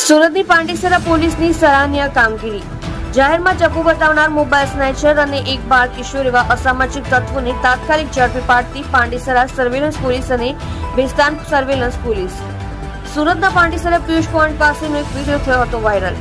સુરતની પાંડેસરા પોલીસની સરાહનીય કામગીરી। જાહેરમાં ચપ્પુ બતાવનાર મોબાઈલ સ્નેચર અને એક બાળ કિશોર એવા અસામાજિક તત્વોને તાત્કાલિક ઝડપી પાડતી પાંડેસરા સર્વેલન્સ પોલીસ અને બેસ્તાન સર્વેલન્સ પોલીસ। સુરતના પાંડેસરા પિયુષ પોઈન્ટ પાસેનો એક વિડીયો થયો હતો વાયરલ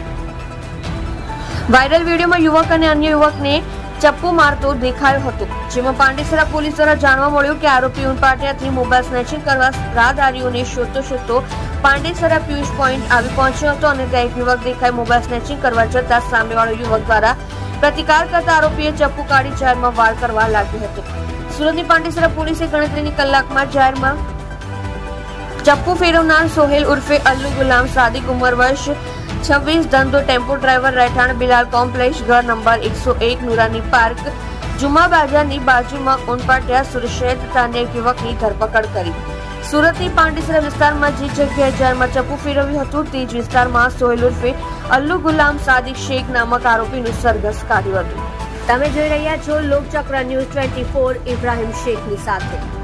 વિડીયોમાં યુવક અને અન્ય યુવકને ચપ્પુ મારતો દેખાયો હતો, જેમાં પાંડેસરા પોલીસ દ્વારા જાણવા મળ્યું કે આરોપી ઉનપાટિયાથી મોબાઈલ સ્નેચિંગ કરવા રાહદારીઓને શોધતો પાંડેસરા પિયુષ પોઈન્ટ આવી પહોંચ્યો હતો અને ત્યાં એક યુવક દેખાઈ મોબાઈલ સ્નેચિંગ કરવા જતા સામેવાળો યુવક દ્વારા પ્રતિકાર કરતા આરોપીએ ચપ્પુ કાઢી જાહેરમાં વાર કરવા લાગ્યો હતો। સુરતની પાંડેસરા પોલીસે ગણતરીની કલાકમાં જાહેરમાં ચપ્પુ ફેરવનાર સોહેલ ઉર્ફે અલ્લુ ગુલામ સાદિક ઉંમર વર્ષ 26, ધંધો ટેમ્પો ડ્રાઈવર, રહેઠાણ બિલાલ કોમ્પ્લેક્સ, ઘર નંબર 101, નુરાની પાર્ક, જુમા બાજારની બાજુમાં ઉનપાટિયા સુરશેર તથા અન્ય યુવકની ધરપકડ કરી। સુરતની પાંડેસરા વિસ્તારમાં જે જગ્યાએ જાહેરમાં ચપ્પુ ફેરવ્યું હતું તે જ વિસ્તારમાં સોહેલ ઉર્ફે અલ્લુ ગુલામ સાદિક શેખ નામક આરોપીનું સરઘસ કાઢ્યું હતું। તમે જોઈ રહ્યા છો લોકચક્ર ન્યૂઝ 24 ઇબ્રાહિમ શેખની સાથે।